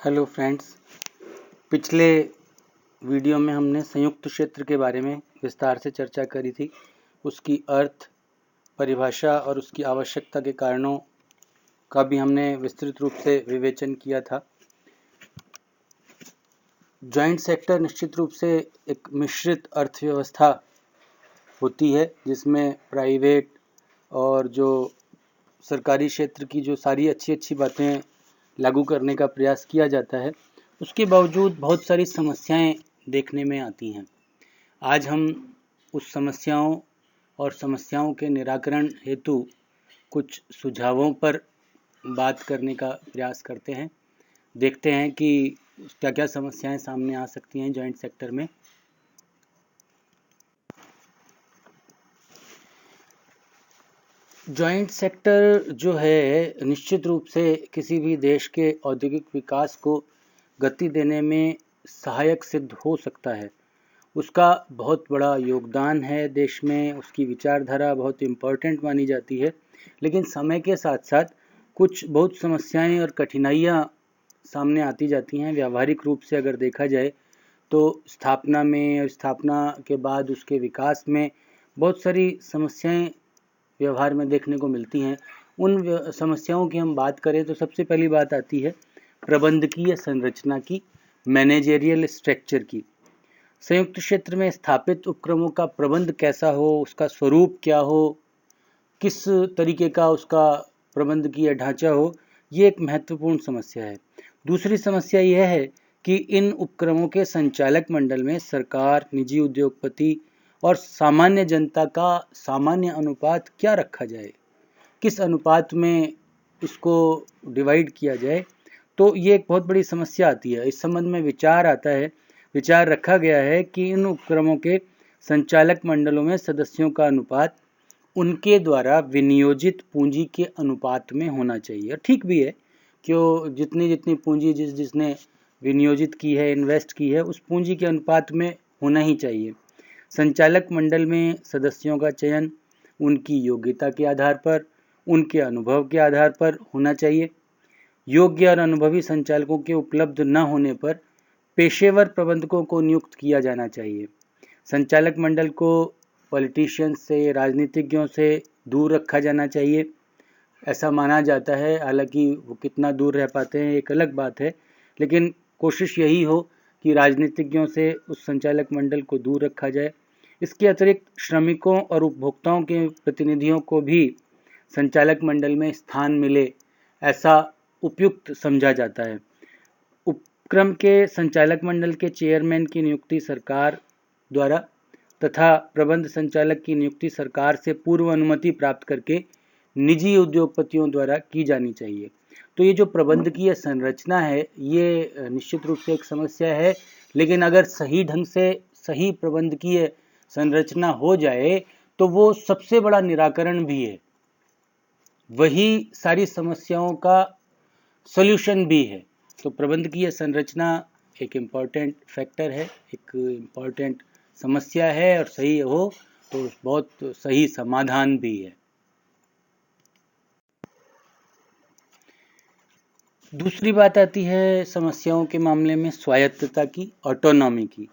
Hello friends. पिछले video में हमने संयुक्त क्षेत्र के बारे में विस्तार से चर्चा करी थी। उसकी अर्थ, परिभाषा और उसकी आवश्यकता के कारणों का भी हमने विस्तृत रूप से विवेचन किया था। जॉइंट सेक्टर निश्चित रूप से एक मिश्रित अर्थव्यवस्था होती है, जिसमें प्राइवेट और जो सरकारी क्षेत्र की जो सारी अच्छी बातें लागू करने का प्रयास किया जाता है, उसके बावजूद बहुत सारी समस्याएं देखने में आती हैं। आज हम उस समस्याओं और समस्याओं के निराकरण हेतु कुछ सुझावों पर बात करने का प्रयास करते हैं। देखते हैं कि क्या क्या समस्याएं सामने आ सकती हैं जॉइंट सेक्टर में। जॉइंट सेक्टर जो है निश्चित रूप से किसी भी देश के औद्योगिक विकास को गति देने में सहायक सिद्ध हो सकता है। उसका बहुत बड़ा योगदान है देश में, उसकी विचारधारा बहुत इम्पोर्टेंट मानी जाती है। लेकिन समय के साथ साथ कुछ बहुत समस्याएं और कठिनाइयां सामने आती जाती हैं। व्यावहारिक रूप से अगर देखा जाए तो स्थापना में और स्थापना के बाद उसके विकास में बहुत सारी समस्याएं व्यवहार में देखने को मिलती हैं। उन समस्याओं की हम बात करें तो सबसे पहली बात आती है प्रबंधकीय संरचना की, मैनेजेरियल स्ट्रक्चर की। संयुक्त क्षेत्र में स्थापित उपक्रमों का प्रबंध कैसा हो, उसका स्वरूप क्या हो, किस तरीके का उसका प्रबंधकीय ढांचा हो, ये एक महत्वपूर्ण समस्या है। दूसरी समस्या यह है कि इन उपक्रमों के संचालक मंडल में सरकार, निजी उद्योगपति और सामान्य जनता का सामान्य अनुपात क्या रखा जाए, किस अनुपात में इसको डिवाइड किया जाए, तो ये एक बहुत बड़ी समस्या आती है। इस संबंध में विचार रखा गया है कि इन उपक्रमों के संचालक मंडलों में सदस्यों का अनुपात उनके द्वारा विनियोजित पूंजी के अनुपात में होना चाहिए। और ठीक भी है, क्यों जितनी पूंजी जिसने विनियोजित की है, इन्वेस्ट की है, उस पूंजी के अनुपात में होना ही चाहिए। संचालक मंडल में सदस्यों का चयन उनकी योग्यता के आधार पर, उनके अनुभव के आधार पर होना चाहिए। योग्य और अनुभवी संचालकों के उपलब्ध न होने पर पेशेवर प्रबंधकों को नियुक्त किया जाना चाहिए। संचालक मंडल को पॉलिटिशियंस से, राजनीतिज्ञों से दूर रखा जाना चाहिए, ऐसा माना जाता है। हालांकि वो कितना दूर रह पाते हैं एक अलग बात है, लेकिन कोशिश यही हो कि राजनीतिज्ञों से उस संचालक मंडल को दूर रखा जाए। इसके अतिरिक्त श्रमिकों और उपभोक्ताओं के प्रतिनिधियों को भी संचालक मंडल में स्थान मिले, ऐसा उपयुक्त समझा जाता है। उपक्रम के संचालक मंडल के चेयरमैन की नियुक्ति सरकार द्वारा तथा प्रबंध संचालक की नियुक्ति सरकार से पूर्व अनुमति प्राप्त करके निजी उद्योगपतियों द्वारा की जानी चाहिए। तो ये जो प्रबंधकीय संरचना है, ये निश्चित रूप से एक समस्या है, लेकिन अगर सही ढंग से सही प्रबंधकीय संरचना हो जाए तो वो सबसे बड़ा निराकरण भी है, वही सारी समस्याओं का सॉल्यूशन भी है। तो प्रबंधकीय संरचना एक इम्पॉर्टेंट फैक्टर है, एक इम्पॉर्टेंट समस्या है, और सही हो तो बहुत सही समाधान भी है। दूसरी बात आती है समस्याओं के मामले में स्वायत्तता की, ऑटोनॉमी की।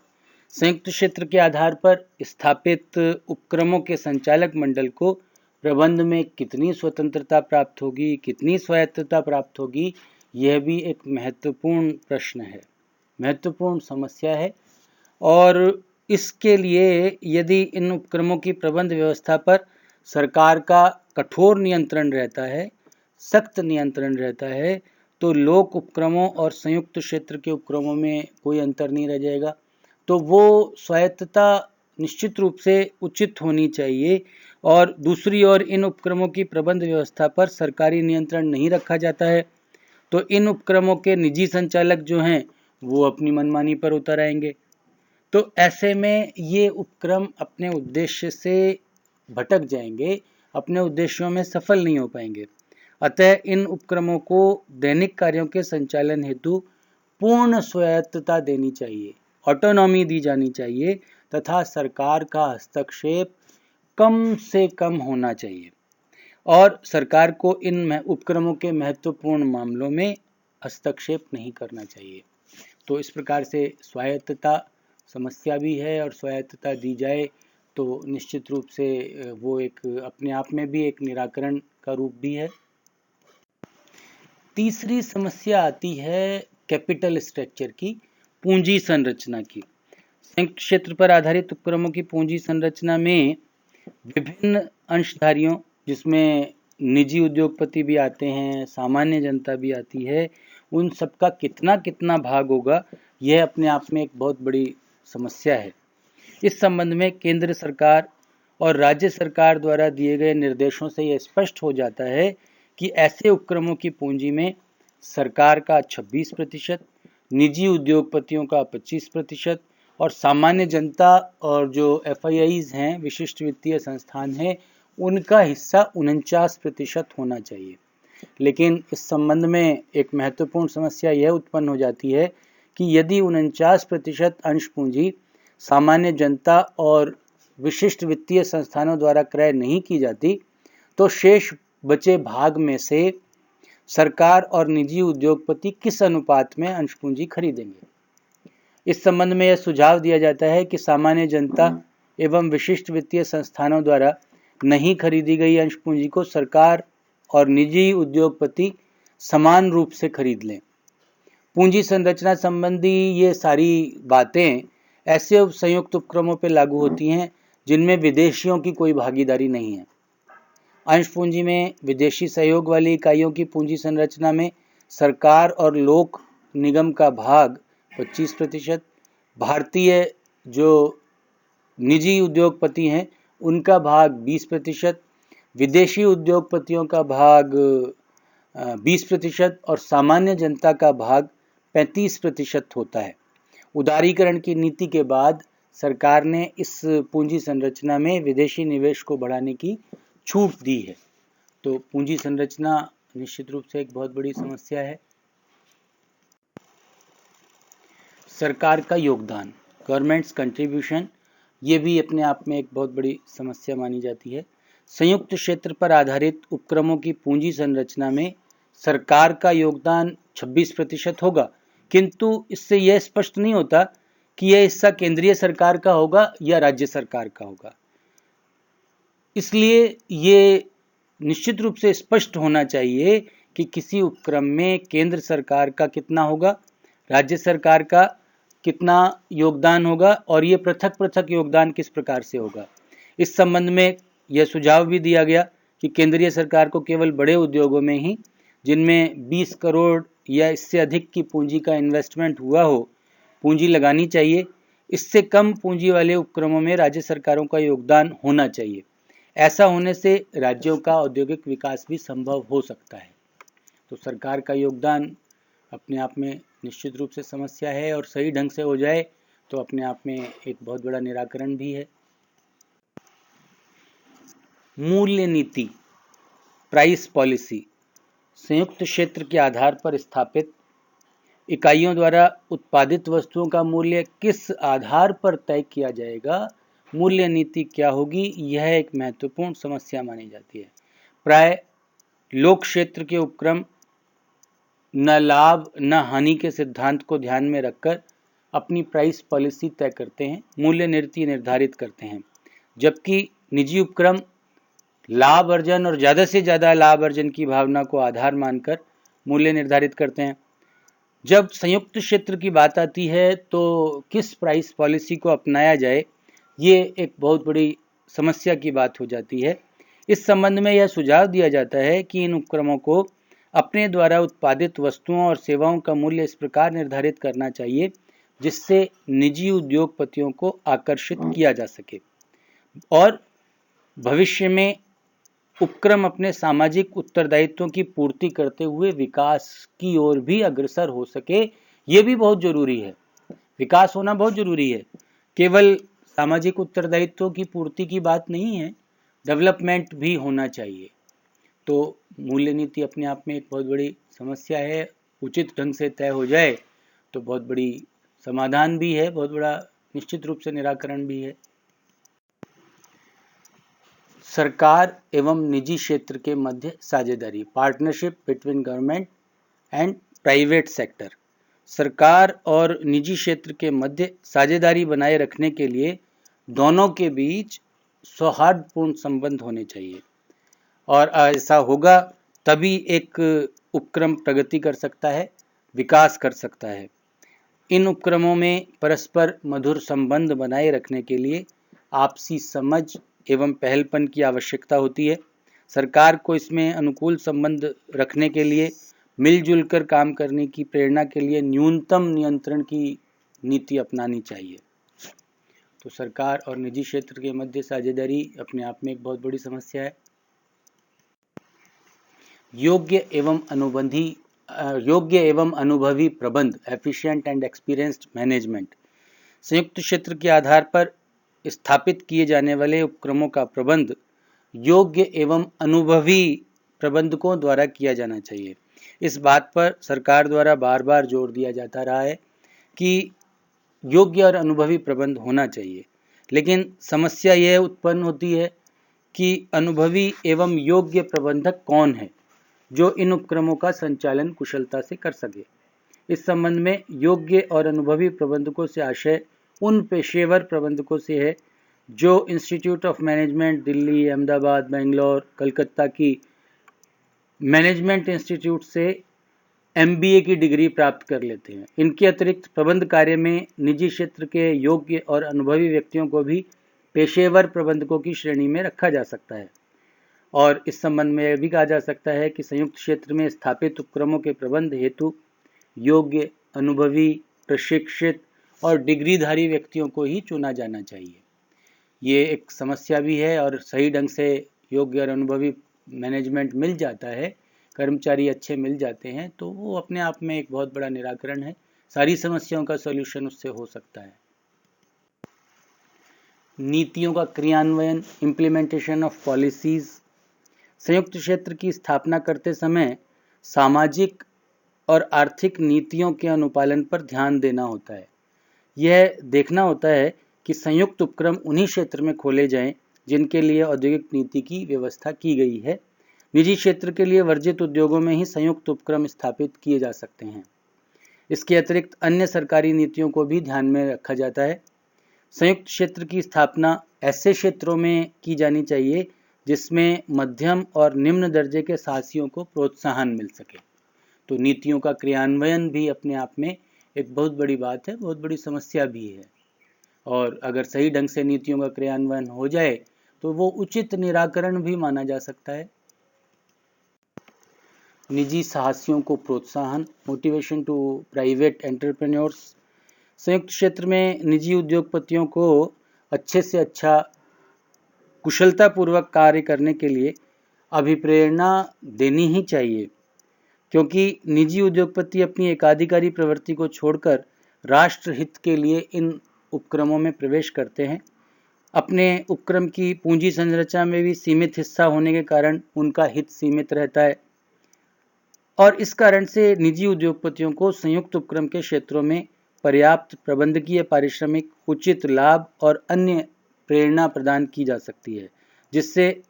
संयुक्त क्षेत्र के आधार पर स्थापित उपक्रमों के संचालक मंडल को प्रबंध में कितनी स्वतंत्रता प्राप्त होगी, कितनी स्वायत्तता प्राप्त होगी, यह भी एक महत्वपूर्ण प्रश्न है, महत्वपूर्ण समस्या है। और इसके लिए यदि इन उपक्रमों की प्रबंध व्यवस्था पर सरकार का कठोर नियंत्रण रहता है, सख्त नियंत्रण रहता है, तो लोक उपक्रमों और संयुक्त क्षेत्र के उपक्रमों में कोई अंतर नहीं रह जाएगा। तो वो स्वायत्तता निश्चित रूप से उचित होनी चाहिए। और दूसरी ओर इन उपक्रमों की प्रबंध व्यवस्था पर सरकारी नियंत्रण नहीं रखा जाता है, तो इन उपक्रमों के निजी संचालक जो हैं वो अपनी मनमानी पर उतर आएंगे। तो ऐसे में ये उपक्रम अपने उद्देश्य से भटक जाएंगे, अपने उद्देश्यों में सफल नहीं हो पाएंगे। अतः इन उपक्रमों को दैनिक कार्यों के संचालन हेतु पूर्ण स्वायत्तता देनी चाहिए, ऑटोनॉमी दी जानी चाहिए, तथा सरकार का हस्तक्षेप कम से कम होना चाहिए। और सरकार को इन उपक्रमों के महत्वपूर्ण मामलों में हस्तक्षेप नहीं करना चाहिए। तो इस प्रकार से स्वायत्तता समस्या भी है, और स्वायत्तता दी जाए तो निश्चित रूप से वो एक अपने आप में भी एक निराकरण का रूप भी है। तीसरी समस्या आती है कैपिटल स्ट्रक्चर की, पूंजी संरचना की। संयुक्त क्षेत्र पर आधारित उपक्रमों की पूंजी संरचना में विभिन्न अंशधारियों, जिसमें निजी उद्योगपति भी आते हैं, सामान्य जनता भी आती है, उन सबका कितना कितना भाग होगा, यह अपने आप में एक बहुत बड़ी समस्या है। इस संबंध में केंद्र सरकार और राज्य सरकार द्वारा दिए गए निर्देशों से यह स्पष्ट हो जाता है कि ऐसे उपक्रमों की पूंजी में सरकार का 26%, निजी उद्योगपतियों का 25% और सामान्य जनता और जो FIIs हैं, विशिष्ट वित्तीय संस्थान हैं, उनका हिस्सा 49% होना चाहिए। लेकिन इस संबंध में एक महत्वपूर्ण समस्या यह उत्पन्न हो जाती है कि यदि 49% अंश पूंजी सामान्य जनता और विशिष्ट वित्तीय संस्थानों द्वारा क्रय नहीं की जाती, तो शेष बचे भाग में से सरकार और निजी उद्योगपति किस अनुपात में अंश पूंजी खरीदेंगे। इस संबंध में यह सुझाव दिया जाता है कि सामान्य जनता एवं विशिष्ट वित्तीय संस्थानों द्वारा नहीं खरीदी गई अंश पूंजी को सरकार और निजी उद्योगपति समान रूप से खरीद लें। पूंजी संरचना संबंधी ये सारी बातें ऐसे संयुक्त उपक्रमों पर लागू होती हैं जिनमें विदेशियों की कोई भागीदारी नहीं है। अंश पूंजी में विदेशी सहयोग वाली इकाइयों की पूंजी संरचना में सरकार और लोक निगम का भाग 25%, भारतीय जो निजी उद्योगपति हैं उनका भाग 20%, विदेशी उद्योगपतियों का भाग 20% और सामान्य जनता का भाग 35% होता है। उदारीकरण की नीति के बाद सरकार ने इस पूंजी संरचना में विदेशी निवेश को बढ़ाने की छूट दी है। तो पूंजी संरचना निश्चित रूप से एक बहुत बड़ी समस्या है। सरकार का योगदान, गवर्नमेंट्स कंट्रीब्यूशन, ये भी अपने आप में एक बहुत बड़ी समस्या मानी जाती है। संयुक्त क्षेत्र पर आधारित उपक्रमों की पूंजी संरचना में सरकार का योगदान 26% होगा, किंतु इससे यह स्पष्ट नहीं होता कि यह हिस्सा केंद्रीय सरकार का होगा या राज्य सरकार का होगा। इसलिए ये निश्चित रूप से स्पष्ट होना चाहिए कि किसी उपक्रम में केंद्र सरकार का कितना होगा, राज्य सरकार का कितना योगदान होगा, और ये पृथक पृथक योगदान किस प्रकार से होगा। इस संबंध में यह सुझाव भी दिया गया कि केंद्रीय सरकार को केवल बड़े उद्योगों में ही, जिनमें 20 करोड़ या इससे अधिक की पूंजी का इन्वेस्टमेंट हुआ हो, पूंजी लगानी चाहिए। इससे कम पूंजी वाले उपक्रमों में राज्य सरकारों का योगदान होना चाहिए। ऐसा होने से राज्यों का औद्योगिक विकास भी संभव हो सकता है। तो सरकार का योगदान अपने आप में निश्चित रूप से समस्या है, और सही ढंग से हो जाए तो अपने आप में एक बहुत बड़ा निराकरण भी है। मूल्य नीति, प्राइस पॉलिसी, संयुक्त क्षेत्र के आधार पर स्थापित इकाइयों द्वारा उत्पादित वस्तुओं का मूल्य किस आधार पर तय किया जाएगा, मूल्य नीति क्या होगी, यह एक महत्वपूर्ण समस्या मानी जाती है। प्राय लोक क्षेत्र के उपक्रम न लाभ न हानि के सिद्धांत को ध्यान में रखकर अपनी प्राइस पॉलिसी तय करते हैं, मूल्य नीति निर्धारित करते हैं, जबकि निजी उपक्रम लाभ अर्जन और ज़्यादा से ज़्यादा लाभ अर्जन की भावना को आधार मानकर मूल्य निर्धारित करते हैं। जब संयुक्त क्षेत्र की बात आती है तो किस प्राइस पॉलिसी को अपनाया जाए, ये एक बहुत बड़ी समस्या की बात हो जाती है। इस संबंध में यह सुझाव दिया जाता है कि इन उपक्रमों को अपने द्वारा उत्पादित वस्तुओं और सेवाओं का मूल्य इस प्रकार निर्धारित करना चाहिए जिससे निजी उद्योगपतियों को आकर्षित किया जा सके और भविष्य में उपक्रम अपने सामाजिक उत्तरदायित्वों की पूर्ति करते हुए विकास की ओर भी अग्रसर हो सके। ये भी बहुत जरूरी है, विकास होना बहुत जरूरी है। केवल सामाजिक उत्तरदायित्वों की पूर्ति की बात नहीं है, डेवलपमेंट भी होना चाहिए। तो मूल्य नीति अपने आप में एक बहुत बड़ी समस्या है। उचित ढंग से तय हो जाए तो बहुत बड़ी समाधान भी है, बहुत बड़ा निश्चित रूप से निराकरण भी है। सरकार एवं निजी क्षेत्र के मध्य साझेदारी, partnership between government and private sector. सरकार और निजी क्षेत्र के मध्य साझेदारी बनाए रखने के लिए दोनों के बीच सौहार्दपूर्ण संबंध होने चाहिए, और ऐसा होगा तभी एक उपक्रम प्रगति कर सकता है, विकास कर सकता है। इन उपक्रमों में परस्पर मधुर संबंध बनाए रखने के लिए आपसी समझ एवं पहलपन की आवश्यकता होती है। सरकार को इसमें अनुकूल संबंध रखने के लिए मिलजुल कर काम करने की प्रेरणा के लिए न्यूनतम नियंत्रण की नीति अपनानी चाहिए। तो सरकार और निजी क्षेत्र के मध्य साझेदारी अपने आप में एक बहुत बड़ी समस्या है। योग्य एवं अनुभवी प्रबंध, एफिशिएंट एंड एक्सपीरियंस्ड मैनेजमेंट। संयुक्त क्षेत्र के आधार पर स्थापित किए जाने वाले उपक्रमों का प्रबंध योग्य एवं अनुभवी प्रबंधकों द्वारा किया जाना चाहिए। इस बात पर सरकार द्वारा बार बार जोर दिया जाता रहा है कि योग्य और अनुभवी प्रबंध होना चाहिए, लेकिन समस्या यह उत्पन्न होती है कि अनुभवी एवं योग्य प्रबंधक कौन है जो इन उपक्रमों का संचालन कुशलता से कर सके। इस संबंध में योग्य और अनुभवी प्रबंधकों से आशय उन पेशेवर प्रबंधकों से है जो institute of management Delhi, Ahmedabad, Bangalore, Calcutta की मैनेजमेंट इंस्टीट्यूट से MBA की डिग्री प्राप्त कर लेते हैं। इनके अतिरिक्त प्रबंध कार्य में निजी क्षेत्र के योग्य और अनुभवी व्यक्तियों को भी पेशेवर प्रबंधकों की श्रेणी में रखा जा सकता है। और इस संबंध में यह भी कहा जा सकता है कि संयुक्त क्षेत्र में स्थापित उपक्रमों के प्रबंध हेतु योग्य, अनुभवी, प्रशिक्षित और डिग्रीधारी व्यक्तियों को ही चुना जाना चाहिए। ये एक समस्या भी है, और सही ढंग से योग्य और अनुभवी मैनेजमेंट मिल जाता है, कर्मचारी अच्छे मिल जाते हैं, तो वो अपने आप में एक बहुत बड़ा निराकरण है। सारी समस्याओं का सॉल्यूशन उससे हो सकता है। नीतियों का क्रियान्वयन, इम्प्लीमेंटेशन ऑफ पॉलिसीज। संयुक्त क्षेत्र की स्थापना करते समय सामाजिक और आर्थिक नीतियों के अनुपालन पर ध्यान देना होता है। यह देखना होता है कि संयुक्त उपक्रम उन्हीं क्षेत्र में खोले जाएं जिनके लिए औद्योगिक नीति की व्यवस्था की गई है। निजी क्षेत्र के लिए वर्जित उद्योगों में ही संयुक्त उपक्रम स्थापित किए जा सकते हैं। इसके अतिरिक्त अन्य सरकारी नीतियों को भी ध्यान में रखा जाता है। संयुक्त क्षेत्र की स्थापना ऐसे क्षेत्रों में की जानी चाहिए जिसमें मध्यम और निम्न दर्जे के साहसियों को प्रोत्साहन मिल सके। तो नीतियों का क्रियान्वयन भी अपने आप में एक बहुत बड़ी बात है, बहुत बड़ी समस्या भी है, और अगर सही ढंग से नीतियों का क्रियान्वयन हो जाए तो वो उचित निराकरण भी माना जा सकता है। निजी साहसियों को प्रोत्साहन, मोटिवेशन टू प्राइवेट एंटरप्रेन्योर्स। संयुक्त क्षेत्र में निजी उद्योगपतियों को अच्छे से अच्छा कुशलतापूर्वक कार्य करने के लिए अभिप्रेरणा देनी ही चाहिए, क्योंकि निजी उद्योगपति अपनी एकाधिकारी प्रवृत्ति को छोड़कर राष्ट्र हित के लिए इन उपक्रमों में प्रवेश करते हैं। अपने उपक्रम की पूंजी संरचना में भी सीमित हिस्सा होने के कारण उनका हित सीमित रहता है, और इस कारण से निजी उद्योगपतियों को संयुक्त उपक्रम के क्षेत्रों में पर्याप्त प्रबंधकीय, पारिश्रमिक, उचित लाभ और अन्य प्रेरणा प्रदान की जा सकती है, जिससे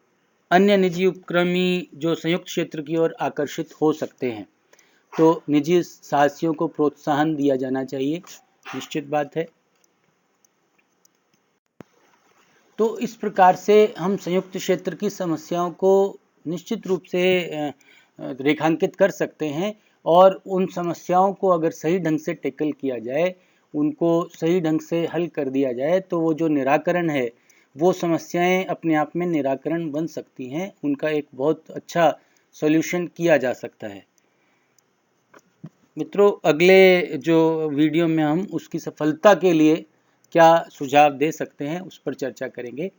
अन्य निजी उपक्रमी जो संयुक्त क्षेत्र की ओर आकर्षित हो सकते हैं। तो निजी साहसियों को प्रोत्साहन दिया जाना चाहिए, निश्चित बात है। तो इस प्रकार से हम संयुक्त क्षेत्र की समस्याओं को निश्चित रूप से रेखांकित कर सकते हैं, और उन समस्याओं को अगर सही ढंग से टैकल किया जाए, उनको सही ढंग से हल कर दिया जाए, तो वो जो निराकरण है, वो समस्याएं अपने आप में निराकरण बन सकती हैं, उनका एक बहुत अच्छा सॉल्यूशन किया जा सकता है। मित्रों, अगले जो वीडियो में हम उसकी सफलता के लिए क्या सुझाव दे सकते हैं उस पर चर्चा करेंगे।